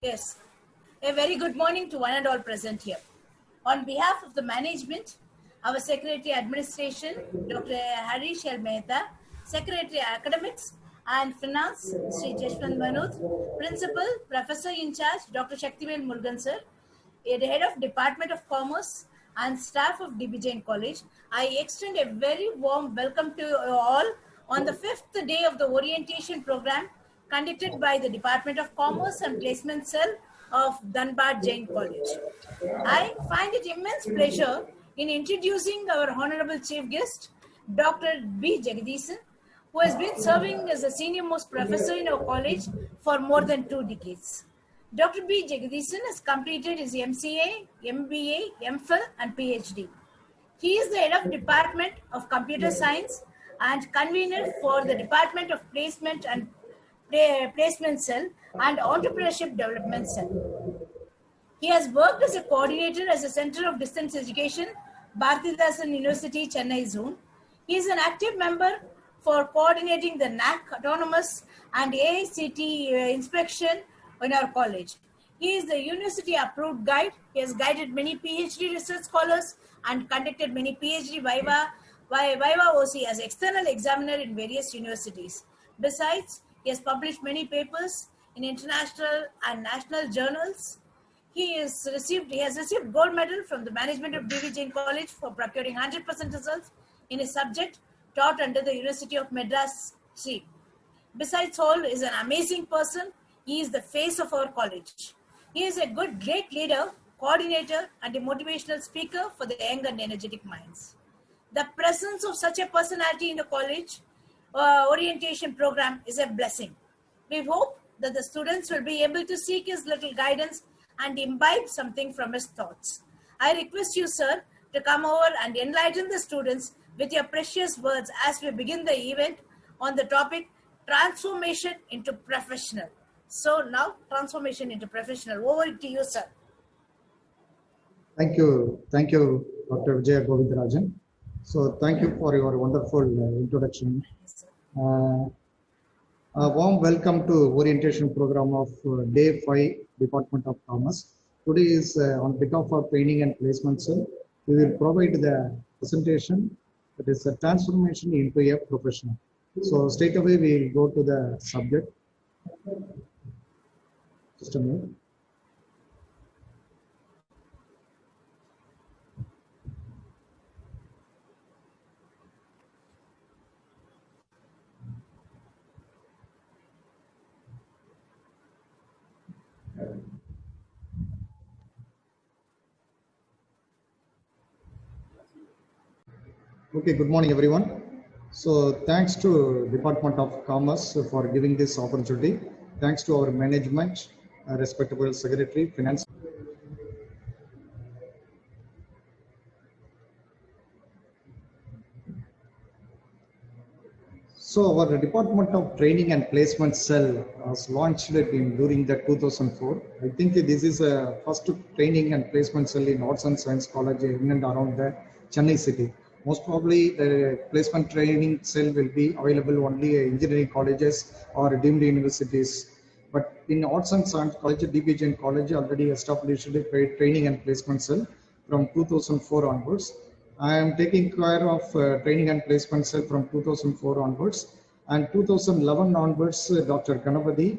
Yes, a very good morning to one and all present here. On behalf of the management, our Secretary Administration, Dr. Harish L. Mehta, Secretary Academics and Finance, Sri Jeshwant Manoj, Principal, Professor in charge, Dr. Shaktivel Murugan sir, the Head of Department of Commerce and staff of DB Jain College, I extend a very warm welcome to you all on the 5th day of the orientation program conducted by the Department of Commerce and Placement Cell of Dhanbad Jain College. I find it immense pleasure in introducing our Honorable Chief Guest, Dr. B. Jagadisan, who has been serving as a senior most professor in our college for more than 2 decades. Dr. B. Jagadisan has completed his MCA, MBA, MPhil and PhD. He is the head of Department of Computer Science and convener for the Department of Placement and Placement Cell and Entrepreneurship Development Cell. He has worked as a coordinator as a Center of Distance Education, Bharathidasan University, Chennai Zone. He is an active member for coordinating the NAC Autonomous and AICT inspection in our college. He is the university approved guide. He has guided many PhD research scholars and conducted many PhD Viva OC as external examiner in various universities. Besides, he has published many papers in international and national journals. He has received gold medal from the management of DB Jain College for procuring 100% results in a subject taught under the University of Madras. Besides all, is an amazing person. He is the face of our college. He is a great leader, coordinator, and a motivational speaker for the young and energetic minds. The presence of such a personality in the college orientation program is a blessing. We hope that the students will be able to seek his little guidance and imbibe something from his thoughts. I request you, sir, to come over and enlighten the students with your precious words as we begin the event on the topic transformation into professional. So now, transformation into professional. Over to you, sir. Thank you, Dr. Vijaya Govindarajan. So thank you for your wonderful introduction. A warm welcome to orientation program of Day 5, Department of Commerce. Today is on behalf of Training and Placement Cell. We will provide the presentation that is a transformation into a professional. So straight away we will go to the subject. Just a minute. Okay, good morning everyone. So thanks to Department of Commerce for giving this opportunity. Thanks to our management, respectable Secretary, Finance. So our Department of Training and Placement Cell was launched during the 2004. I think this is a first training and placement cell in Arts and Science College in and around the Chennai city. Most probably the placement training cell will be available only in engineering colleges or deemed universities. But in Arts and Science College, DB Jain College already established a training and placement cell from 2004 onwards. I am taking care of training and placement cell from 2004 onwards, and 2011 onwards, Dr. Ganapati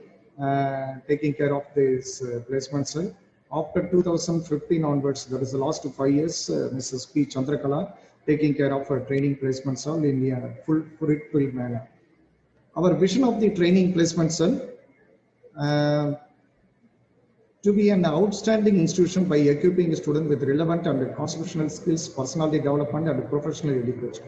taking care of this placement cell. After 2015 onwards, that is the last 5 years, Mrs. P. Chandrakala taking care of her training placement cell in a full manner. Our vision of the training placement cell to be an outstanding institution by equipping a student with relevant and constitutional skills, personality development, and professional education.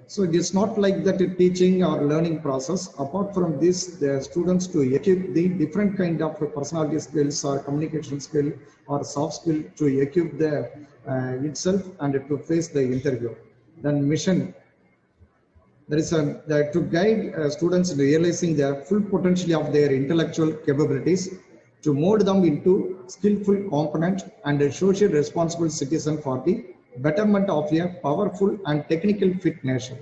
So it is not like that teaching or learning process. Apart from this, the students to equip the different kind of personality skills or communication skill or soft skill to equip the itself and to face the interview. Then mission, there is to guide students in realizing their full potential of their intellectual capabilities, to mold them into skillful, competent, and a social responsible citizen for the betterment of a powerful and technical fit nation.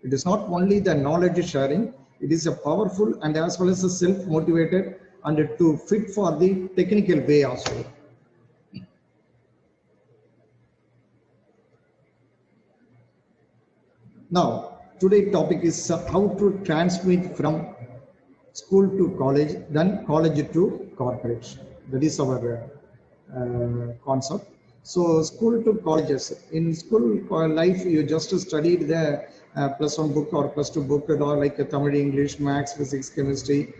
It is not only the knowledge sharing, it is a powerful and as well as a self-motivated and to fit for the technical way also. Now, today's topic is how to transmit from school to college, then college to corporate. That is our concept. So, school to colleges. In school life, you just studied the +1 book or +2 book, or like Tamil, English, Maths, Physics, Chemistry,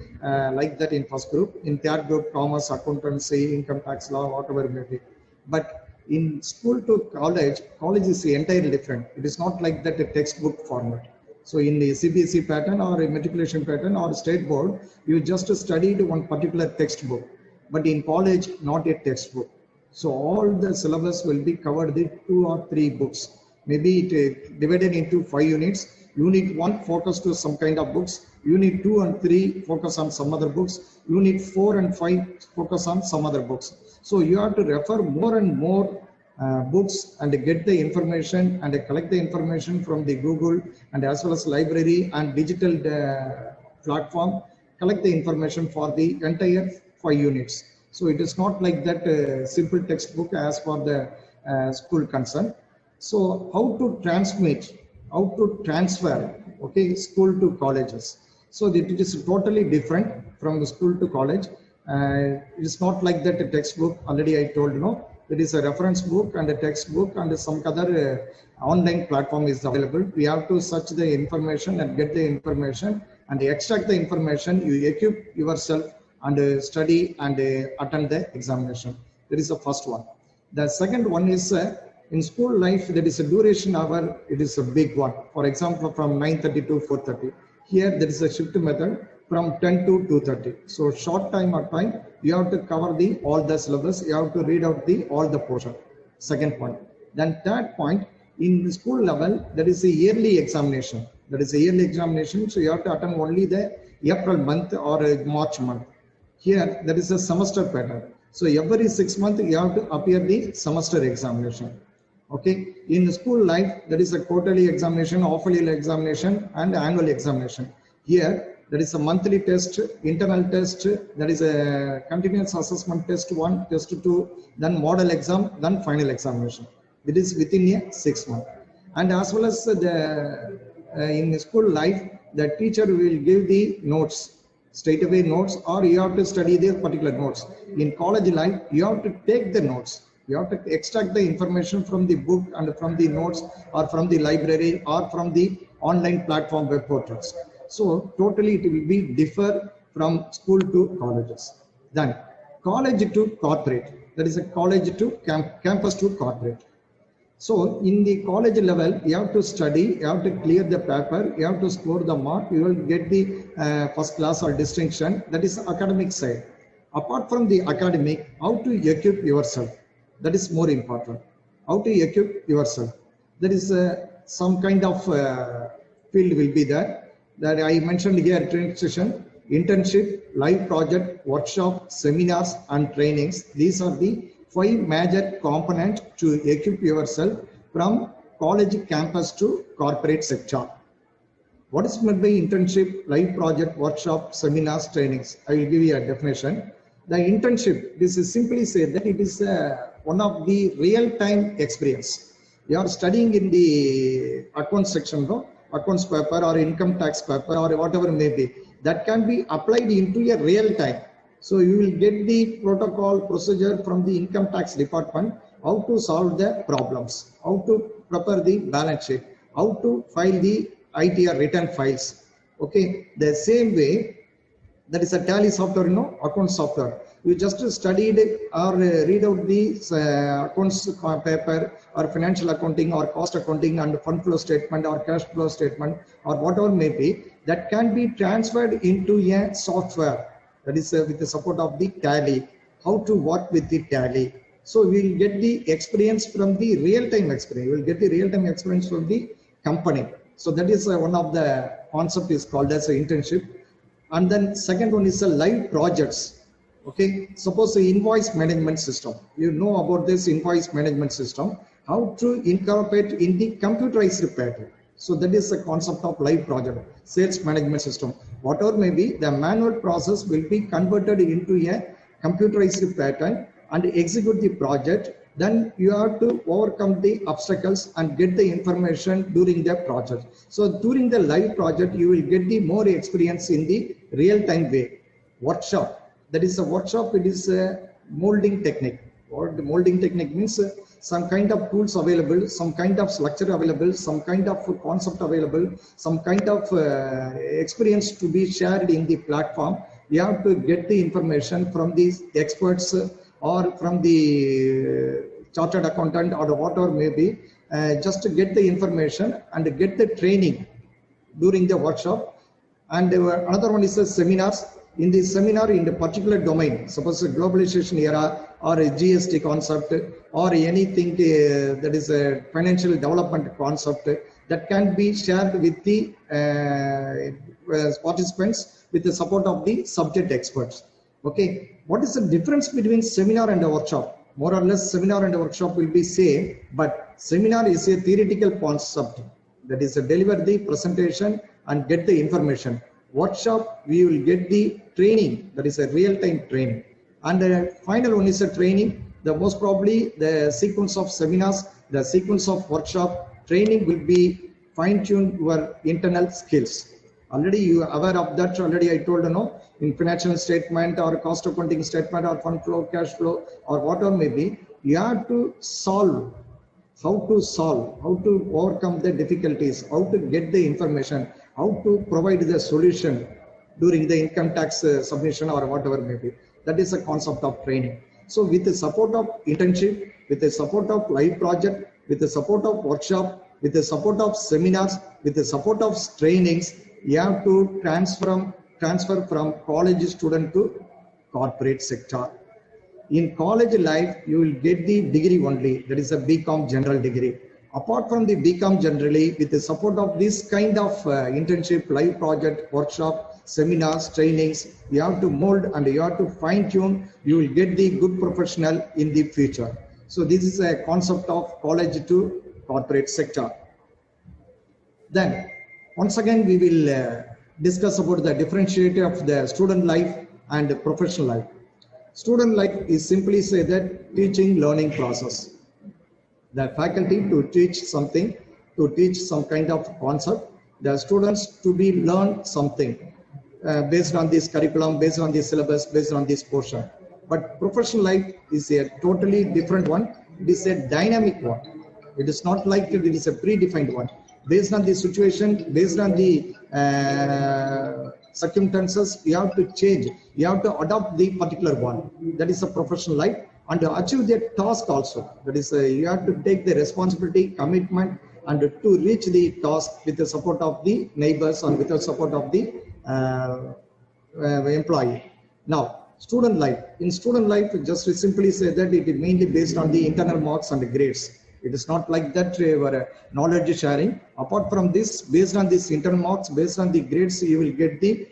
like that in first group. In third group, Commerce, Accountancy, Income Tax Law, whatever it may be. But in school to college, college is entirely different. It is not like that a textbook format. So in the CBSE pattern or a matriculation pattern or state board, you just studied one particular textbook. But in college, not a textbook. So all the syllabus will be covered with 2 or 3 books. Maybe it divided into 5 units. Unit 1 focus to some kind of books. Unit 2 and 3 focus on some other books. Unit 4 and 5 focus on some other books. So you have to refer more and more books and get the information and collect the information from the Google and as well as library and digital platform. Collect the information for the entire 5 units. So it is not like that simple textbook as for the school concern. So how to transmit, how to transfer, okay, school to colleges. So it is totally different from the school to college. It is not like that a textbook, already I told you, no, there is a reference book and a textbook and some other online platform is available. We have to search the information and get the information and extract the information. You equip yourself and study and attend the examination. That is the first one. The second one is in school life, there is a duration hour. It is a big one. For example, from 9:30 to 4:30. Here, there is a shift method from 10 to 2:30. So short time or time, you have to cover all the syllabus. You have to read out all the portion. Second point. Then third point, in the school level, there is a yearly examination. There is a yearly examination. So you have to attend only the April month or March month. Here, there is a semester pattern. So every 6 months, you have to appear the semester examination. Okay. In school life, there is a quarterly examination, half-yearly examination, and annual examination. Here, there is a monthly test, internal test, there is a continuous assessment test 1, test 2, then model exam, then final examination. It is within a 6 months. And as well as in school life, the teacher will give the notes, straight away notes, or you have to study the particular notes. In college life, you have to take the notes. You have to extract the information from the book and from the notes or from the library or from the online platform web portals. So totally it will be differ from school to colleges. Then college to corporate. That is a college to campus to corporate. So in the college level, you have to study, you have to clear the paper, you have to score the mark, you will get the first class or distinction. That is academic side. Apart from the academic, how to equip yourself. That is more important. How to equip yourself. There is some kind of field will be there that I mentioned here, training session, internship, live project, workshop, seminars and trainings. These are the 5 major components to equip yourself from college campus to corporate sector. What is meant by internship, live project, workshop, seminars, trainings? I will give you a definition. The internship, this is simply said that it is one of the real-time experience. You are studying in the accounts section, no? Accounts paper or income tax paper or whatever may be. That can be applied into a real time. So you will get the protocol procedure from the income tax department, how to solve the problems, how to prepare the balance sheet, how to file the ITR return files. Okay, the same way, that is a tally software, account software. You just studied or read out the accounts paper or financial accounting or cost accounting and fund flow statement or cash flow statement or whatever may be, that can be transferred into a software. That is with the support of the tally, how to work with the tally. So we will get the experience from the real-time experience. We will get the real-time experience from the company. So that is one of the concept is called as an internship. And then second one is a live projects. Okay, suppose the invoice management system. You know about this invoice management system, how to incorporate in the computerized pattern. So that is the concept of live project, sales management system. Whatever may be, the manual process will be converted into a computerized pattern and execute the project. Then you have to overcome the obstacles and get the information during the project. So during the live project, you will get the more experience in the real-time way. Workshop, that is a workshop, it is a molding technique. What the molding technique means, some kind of tools available, some kind of structure available, some kind of concept available, some kind of experience to be shared in the platform. You have to get the information from these experts or from the chartered accountant or whatever may be, just to get the information and get the training during the workshop. And another one is the seminars. In the seminar in the particular domain, suppose a globalization era or a GST concept or anything that is a financial development concept, that can be shared with the participants with the support of the subject experts. Okay, what is the difference between seminar and a workshop? More or less seminar and a workshop will be same, but seminar is a theoretical concept, that is deliver the presentation and get the information. Workshop, we will get the training, that is a real-time training. And the final one is a training. The most probably the sequence of seminars, the sequence of workshop, training will be fine-tune your internal skills. Already you are aware of that. Already I told, in financial statement or cost accounting statement or fund flow, cash flow or whatever may be, you have to solve, how to overcome the difficulties, how to get the information, how to provide the solution during the income tax submission or whatever may be. That is a concept of training. So with the support of internship, with the support of live project, with the support of workshop, with the support of seminars, with the support of trainings, you have to transfer from college student to corporate sector. In college life, you will get the degree only, that is a BCom general degree. Apart from the BCom generally, with the support of this kind of internship, live project, workshop, seminars, trainings, you have to mold and you have to fine tune, you will get the good professional in the future. So this is a concept of college to corporate sector. Then once again, we will discuss about the differentiation of the student life and professional life. Student life is simply say that teaching learning process. The faculty to teach something, to teach some kind of concept, the students to be learn something based on this curriculum, based on this syllabus, based on this portion. But professional life is a totally different one. It is a dynamic one. It is not like it is a predefined one. Based on the situation, based on the circumstances, you have to change. You have to adopt the particular one. That is a professional life. And to achieve the task also, that is you have to take the responsibility, commitment, and to reach the task with the support of the neighbors and with the support of the employee. Now, student life. In student life, just simply say that it is mainly based on the internal marks and grades. It is not like that knowledge sharing. Apart from this, based on this internal marks, based on the grades, you will get the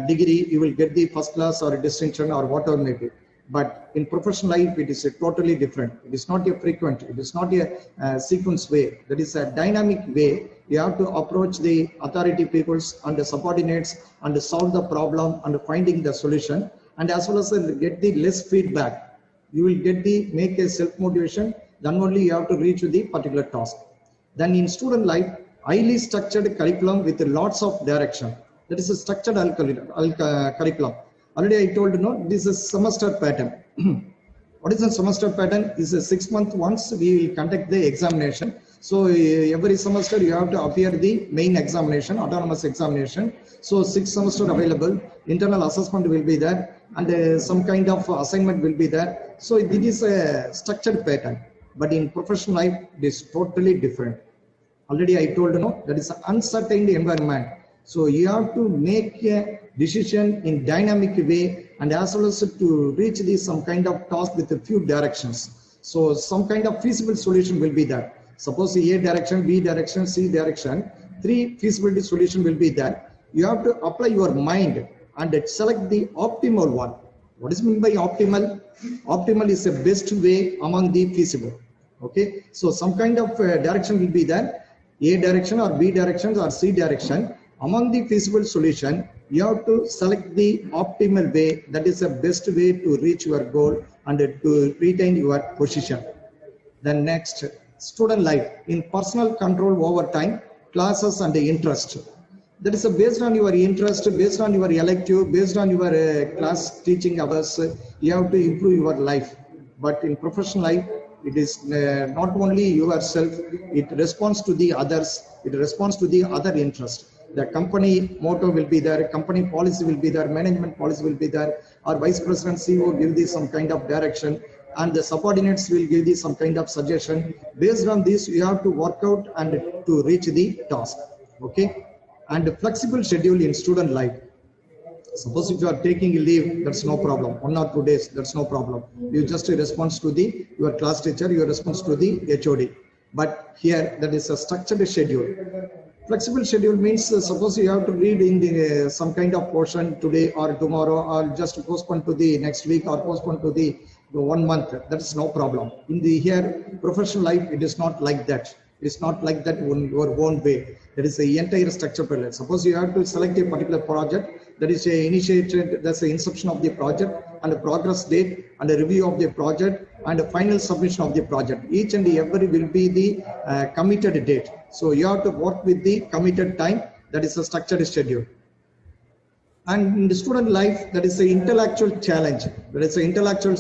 degree, you will get the first class or distinction or whatever may be. But in professional life, it is a totally different. It is not a frequent. It is not a sequence way. That is a dynamic way. You have to approach the authority peoples and the subordinates and solve the problem and finding the solution. And as well as get the less feedback. You will get the make a self-motivation. Then only you have to reach the particular task. Then in student life, highly structured curriculum with lots of direction. That is a structured curriculum. Already I told this is semester pattern. What is a semester pattern? Is a 6 month once we will conduct the examination. So every semester you have to appear the main examination, autonomous examination. So 6 semester available, internal assessment will be there, and some kind of assignment will be there. So it is a structured pattern. But in professional life, it is totally different. Already I told that is an uncertain environment. So you have to make a decision in dynamic way, and as well as to reach some kind of task with a few directions. So some kind of feasible solution will be there. Suppose A direction, B direction, C direction, 3 feasibility solution will be there. You have to apply your mind and select the optimal one. What is meant by optimal? Optimal is the best way among the feasible. Okay, so some kind of direction will be there. A direction or B direction or C direction. Among the feasible solution, you have to select the optimal way, that is the best way to reach your goal and to retain your position. Then next, student life in personal control over time, classes and interest. That is based on your interest, based on your elective, based on your class teaching hours, you have to improve your life. But in professional life, it is not only yourself, it responds to the others, it responds to the other interest. The company motto will be there, company policy will be there, management policy will be there, our vice president CEO will give you some kind of direction, and the subordinates will give you some kind of suggestion. Based on this, you have to work out and to reach the task. Okay. And flexible schedule in student life. Suppose if you are taking a leave, that's no problem. 1 or 2 days, that's no problem. You just respond to your class teacher, your response to the HOD. But here, that is a structured schedule. Flexible schedule means suppose you have to read in the some kind of portion today or tomorrow, or just postpone to the next week or postpone to the 1 month. That's no problem. In the here professional life, it is not like that. It's not like that in your own way. There is the entire structure. Suppose you have to select a particular project, that is initiated, that's the inception of the project and a progress date and a review of the project and a final submission of the project. Each and every will be the committed date. So you have to work with the committed time, that is a structured schedule. And in the student life, that is the intellectual challenge. That is the intellectual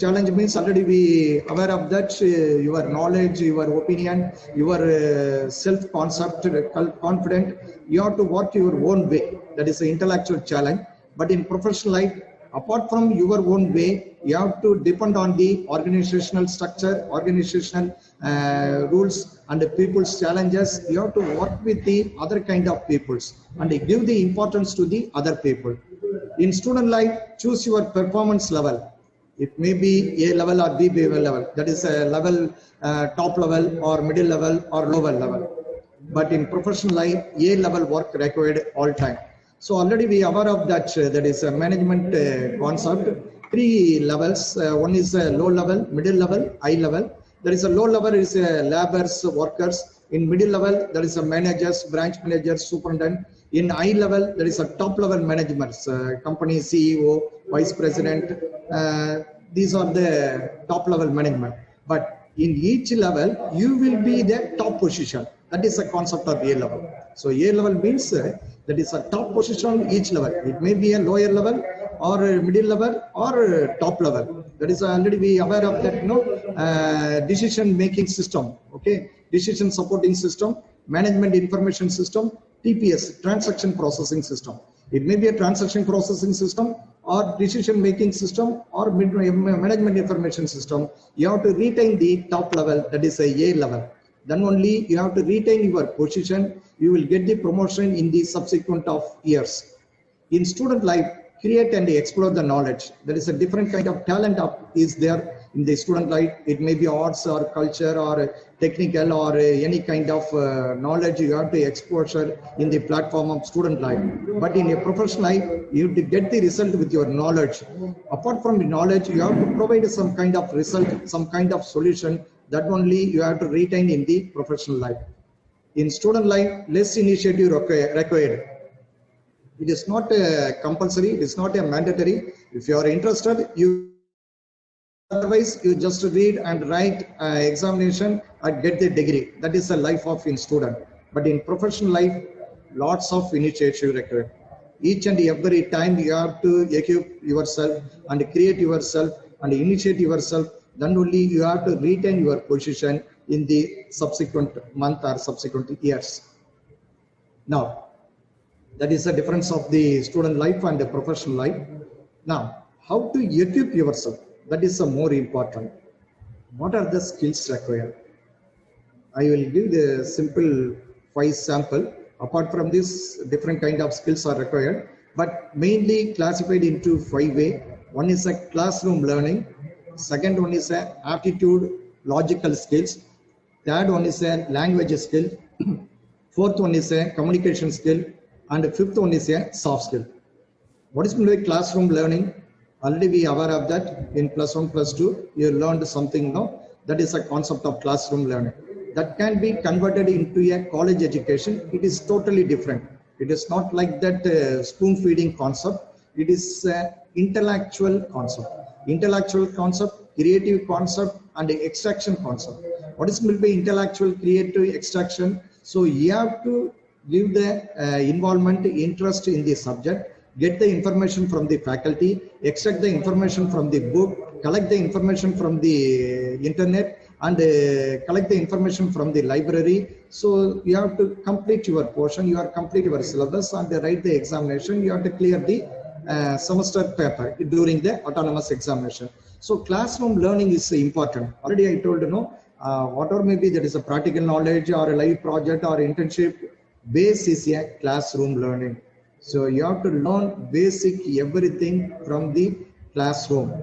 challenge means already we aware of that, your knowledge, your opinion, your self-concept, confident, you have to work your own way. That is the intellectual challenge. But in professional life, apart from your own way, you have to depend on the organizational structure, organizational rules and the people's challenges. You have to work with the other kind of peoples and give the importance to the other people. In student life, choose your performance level. It may be A level or B level. That is a level, top level or middle level or lower level. But in professional life, A level work required all time. So already we are aware of that. That is a management concept. 3 levels. One is a low level, middle level, high level. There is a low level is laborers, workers. In middle level, there is a managers, branch managers, superintendent. In high level, there is a top level management, company CEO, vice president. These are the top level management. But in each level, you will be the top position. That is the concept of A level. So A level means that is a top position on each level. It may be a lower level or a middle level or a top level. That is already we aware of that, decision making system. Okay, decision supporting system, management information system, TPS, transaction processing system. It may be a transaction processing system or decision making system or management information system. You have to retain the top level, that is a level. Then only you have to retain your position. You will get the promotion in the subsequent of years. In student life, create and explore the knowledge. There is a different kind of talent is there in the student life. It may be arts or culture or technical or any kind of knowledge you have to exposure in the platform of student life. But in a professional life, you have to get the result with your knowledge. Apart from the knowledge, you have to provide some kind of result, some kind of solution that only you have to retain in the professional life. In student life, less initiative required. It is not compulsory, it is not a mandatory. If you are interested, otherwise you just read and write examination and get the degree. That is the life of in student. But in professional life, lots of initiative required. Each and every time you have to equip yourself and create yourself and initiate yourself. Then only you have to retain your position in the subsequent month or subsequent years. Now, that is the difference of the student life and the professional life. Now, how to equip yourself? That is the more important. What are the skills required? I will give the simple 5 sample. Apart from this, different kind of skills are required, but mainly classified into 5 ways. One is a classroom learning. Second one is a aptitude, logical skills. Third one is a language skill. Fourth one is a communication skill. And the fifth one is a soft skill. What is meant by classroom learning? Already we are aware of that in +1, +2. You learned something now. That is a concept of classroom learning. that can be converted into a college education, it is totally different. It is not like that spoon feeding concept. It is intellectual concept. Intellectual concept, creative concept, and extraction concept. What is meant by intellectual, creative, extraction? So you have to give the involvement, interest in the subject, get the information from the faculty, extract the information from the book, collect the information from the internet, and collect the information from the library. So you have to complete your portion, you have to complete your syllabus, and write the examination. You have to clear the semester paper during the autonomous examination. So classroom learning is important. Already I told whatever maybe there is a practical knowledge or a live project or internship, base is a classroom learning. So you have to learn basic everything from the classroom.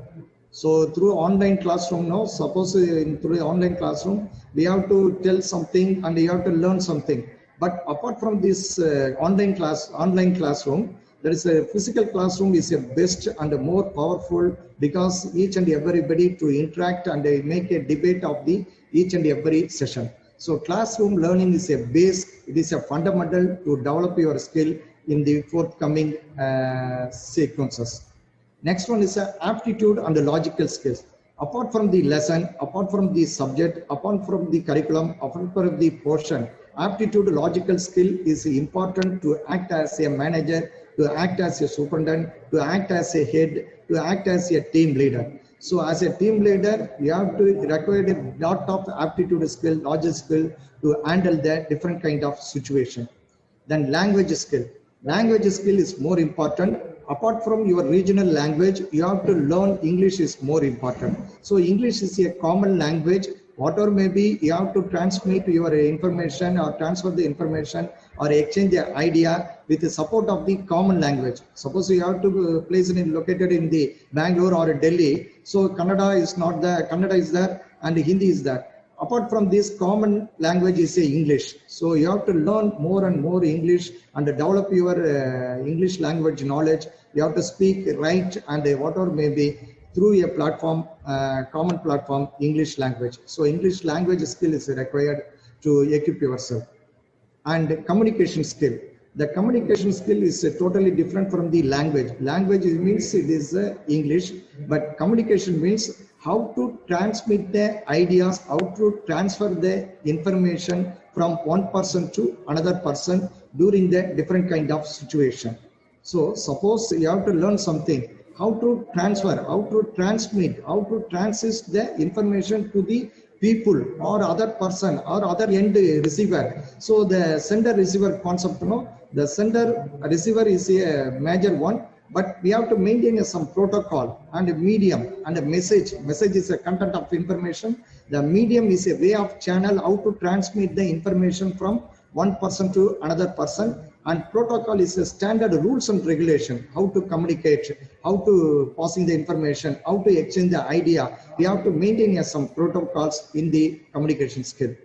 So through online classroom now, suppose through the online classroom, we have to tell something and you have to learn something. But apart from this online classroom, there is a physical classroom is a best and a more powerful, because each and everybody to interact and make a debate of the each and every session. So classroom learning is a base, it is a fundamental to develop your skill in the forthcoming sequences. Next one is aptitude and the logical skills. Apart from the lesson, apart from the subject, apart from the curriculum, apart from the portion, aptitude logical skill is important to act as a manager, to act as a superintendent, to act as a head, to act as a team leader. So as a team leader, you have to require a lot of aptitude skill, logic skill to handle the different kind of situation. Then language skill. Language skill is more important. Apart from your regional language, you have to learn English is more important. So English is a common language. Whatever may be, you have to transmit your information or transfer the information or exchange the idea with the support of the common language. Suppose you have to place it located in the Bangalore or Delhi. So Kannada is not there, Kannada is there and Hindi is there. Apart from this, common language is English. So you have to learn more and more English and develop your English language knowledge. You have to speak, write, and whatever may be through a platform, common platform, English language. So English language skill is required to equip yourself. And communication skill. The communication skill is totally different from the language. Language means it is English, but communication means how to transmit the ideas, how to transfer the information from one person to another person during the different kind of situation. So suppose you have to learn something, how to transfer, how to transmit, how to transist the information to the people or other person or other end receiver. So the sender receiver concept, the sender receiver is a major one, but we have to maintain some protocol and a medium and a message. Message is a content of information. The medium is a way of channel how to transmit the information from one person to another person, and protocol is a standard rules and regulation, how to communicate, how to passing the information, how to exchange the idea. We have to maintain some protocols in the communication skill.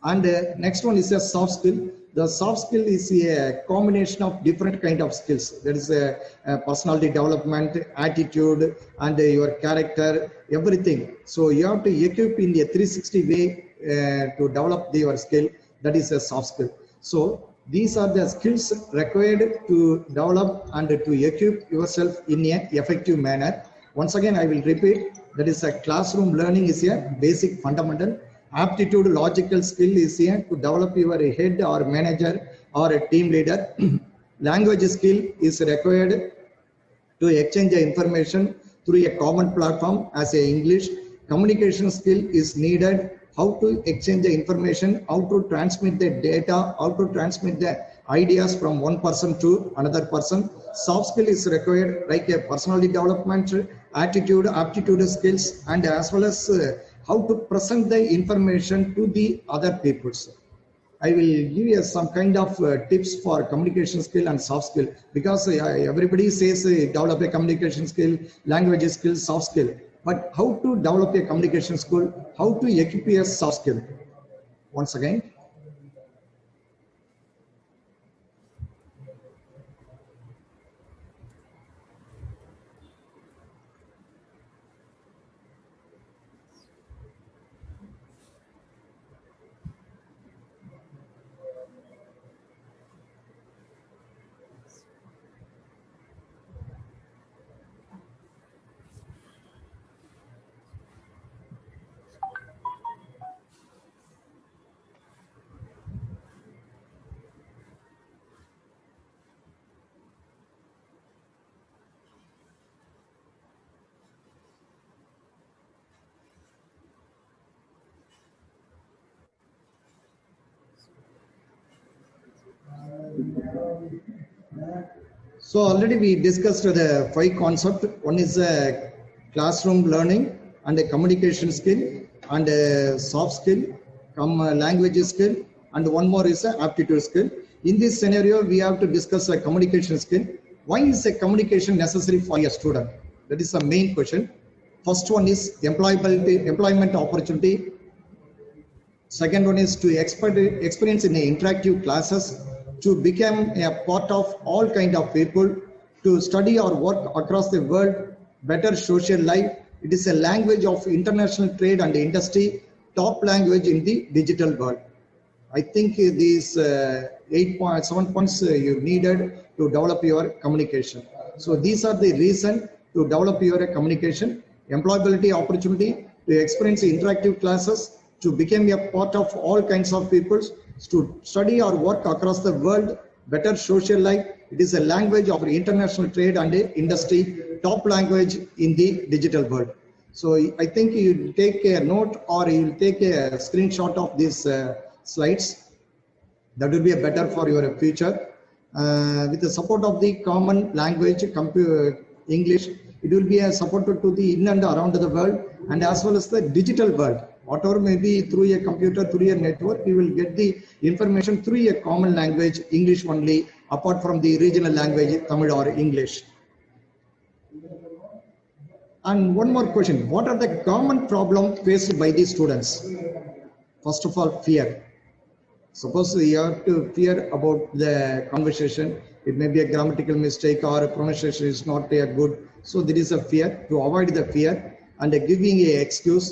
And next one is a soft skill. The soft skill is a combination of different kind of skills. There is a personality development, attitude, and your character, everything. So you have to equip in a 360 way to develop your skill. That is a soft skill. So these are the skills required to develop and to equip yourself in an effective manner. Once again, I will repeat, that is a classroom learning is a basic fundamental. Aptitude logical skill is here to develop your head or manager or a team leader. Language skill is required to exchange the information through a common platform as a English. Communication skill is needed, how to exchange the information, how to transmit the data, how to transmit the ideas from one person to another person. Soft skill is required like a personality development, attitude, aptitude skills, and as well as how to present the information to the other peoples. I will give you some kind of tips for communication skill and soft skill, because everybody says develop a communication skill, language skill, soft skill. But how to develop a communication skill, how to equip a soft skill? Once again. So already we discussed the 5 concepts. One is classroom learning and a communication skill and a soft skill, language skill, and one more is a aptitude skill. In this scenario, we have to discuss a communication skill. Why is a communication necessary for a student? That is the main question. First one is employment opportunity. Second one is to experience in interactive classes, to become a part of all kind of people, to study or work across the world, better social life. It is a language of international trade and industry, top language in the digital world. I think these 7 points you needed to develop your communication. So these are the reason to develop your communication: employability opportunity, to experience interactive classes, to become a part of all kinds of people, to study or work across the world, better social life. It is a language of international trade and industry, top language in the digital world. So I think you take a note or you take a screenshot of these slides. That will be better for your future. With the support of the common language, English, it will be a support to the in and around the world, and as well as the digital world. Whatever may be through a computer, through a network, you will get the information through a common language, English only, apart from the regional language, Tamil or English. And one more question: what are the common problems faced by the students? First of all, fear. Suppose you have to fear about the conversation. It may be a grammatical mistake or a pronunciation is not good. So there is a fear. To avoid the fear and giving an excuse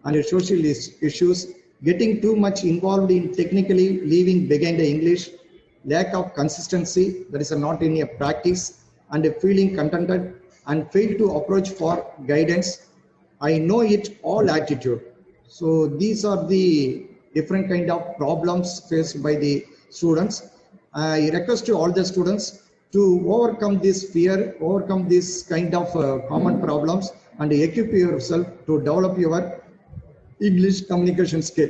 and social issues, getting too much involved in technically leaving behind the English, lack of consistency, that is not in a practice, and feeling contented and fail to approach for guidance. I know it all attitude. So these are the different kind of problems faced by the students. I request to all the students to overcome this fear, overcome this kind of common problems, and equip yourself to develop your English communication skill.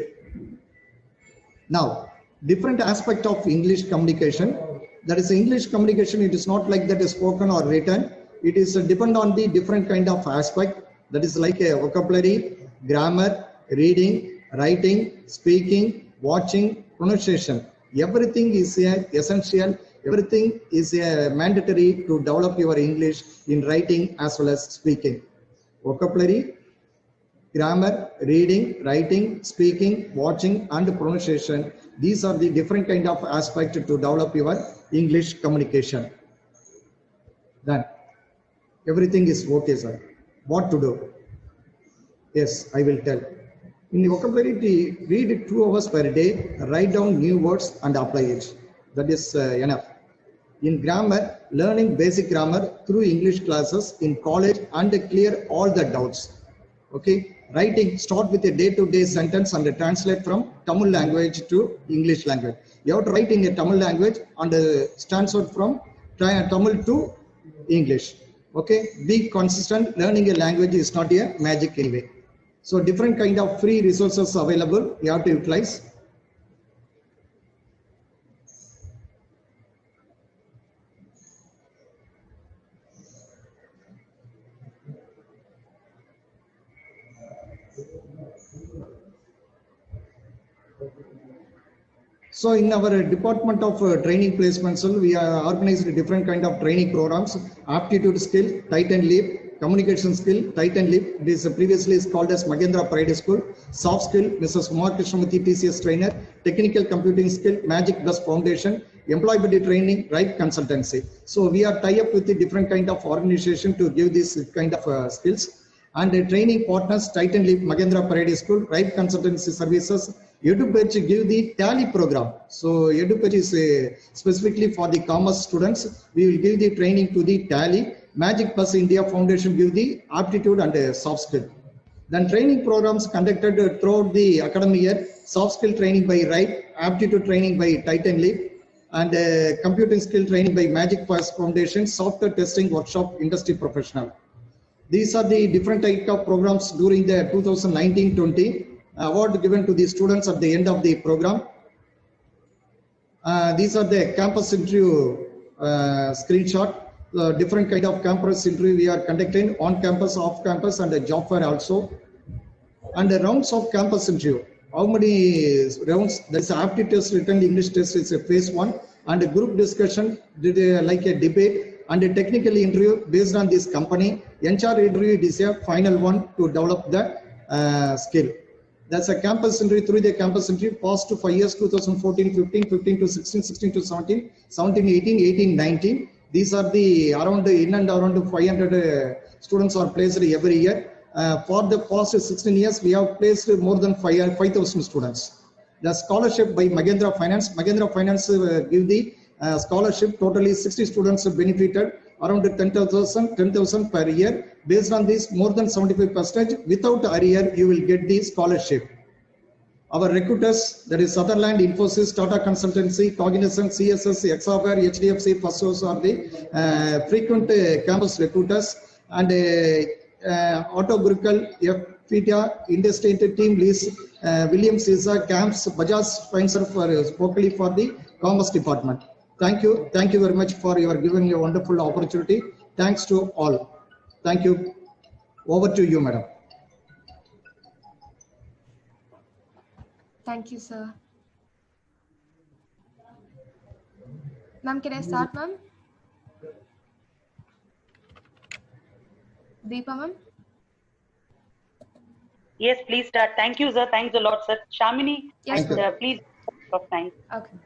Now, different aspect of English communication. That is English communication. It is not like that is spoken or written. It is depend on the different kind of aspect. That is like a vocabulary, grammar, reading, writing, speaking, watching, pronunciation. Everything is essential. Everything is mandatory to develop your English in writing as well as speaking. Vocabulary, grammar, reading, writing, speaking, watching, and pronunciation. These are the different kind of aspects to develop your English communication. Then everything is okay, sir. What to do? Yes, I will tell. In vocabulary, read 2 hours per day, write down new words and apply it. That is enough. In grammar, learning basic grammar through English classes in college and clear all the doubts. Okay. Writing, start with a day-to-day sentence and translate from Tamil language to English language. You have to write in a Tamil language and translate from Tamil to English. Okay. Be consistent. Learning a language is not a magic anyway. So different kind of free resources available, you have to utilize. So in our department of training placements, we are organized different kind of training programs: aptitude skill, Titan Leap; communication skill, Titan Leap. This previously is called as Magendra Pride School. Soft skill, Mrs. Umar Krishnamurthy, TCS trainer; technical computing skill, Magic Bus Foundation; employability training, Right Consultancy. So we are tie up with the different kind of organization to give this kind of skills. And the training partners: Titan Leap, Magendra Pride School, Right Consultancy Services. EduPage give the Tally program. So EduPage is specifically for the commerce students. We will give the training to the Tally. Magic Bus India Foundation give the aptitude and soft skill. Then training programs conducted throughout the academic year: soft skill training by Right, aptitude training by Titan Leap, and computing skill training by Magic Bus Foundation, software testing workshop, industry professional. These are the different type of programs during the 2019-20. Award given to the students at the end of the program. These are the campus interview screenshot. Different kind of campus interview we are conducting on campus, off campus, and a job fair also. And the rounds of campus interview. How many rounds? There's an aptitude test, written English test is a phase 1, and a group discussion, like a debate, and a technical interview based on this company. HR interview is a final one to develop the skill. That's a campus interview. Through the campus interview, past to 5 years, 2014, 15, 15 to 16, 16 to 17, 17, 18, 18, 19. These are the around in and around 500 students are placed every year. For the past 16 years, we have placed more than 5,000 students. The scholarship by Magendra Finance. Magendra Finance give the scholarship. Totally 60 students benefited, around 10,000 per year. Based on this, more than 75%. Without arrear, you will get the scholarship. Our recruiters, that is Sutherland, Infosys, Tata Consultancy, Cognizant, CSS, Exaware, HDFC, Firstsource are the frequent campus recruiters. And Auto Brickle, FITA, Industry Team Lease, Williams Caesar, Camps, Bajaj sponsor for locally for the Commerce Department. Thank you very much for your giving a wonderful opportunity. Thanks to all. Thank you. Over to you, madam. Thank you, sir. Ma'am, can I start, ma'am? Deepa, ma'am? Yes, please start. Thank you, sir. Thanks a lot, sir. Shamini, Yes, please. Thanks. Okay.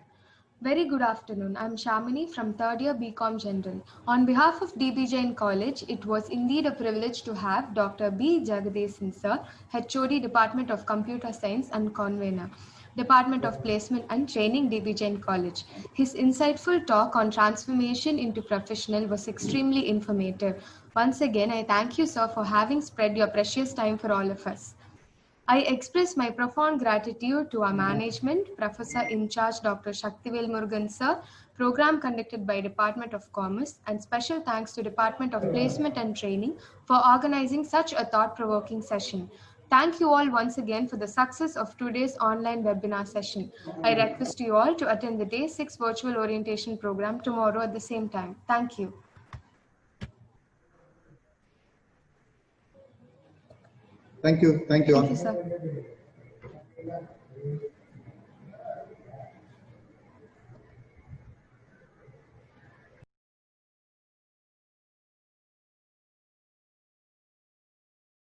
Very good afternoon. I'm Shamini from third year BCom General. On behalf of DB Jain College, it was indeed a privilege to have Dr. B. Jagadesan sir, HOD Department of Computer Science and Convener, Department of Placement and Training, DB Jain College. His insightful talk on transformation into professional was extremely informative. Once again, I thank you, sir, for having spread your precious time for all of us. I express my profound gratitude to our management, Professor in charge Dr. Shaktivel Murugan sir, program conducted by Department of Commerce, and special thanks to Department of Placement and Training for organizing such a thought-provoking session. Thank you all once again for the success of today's online webinar session. I request you all to attend the Day 6 virtual orientation program tomorrow at the same time. Thank you. Thank you. Thank you, sir.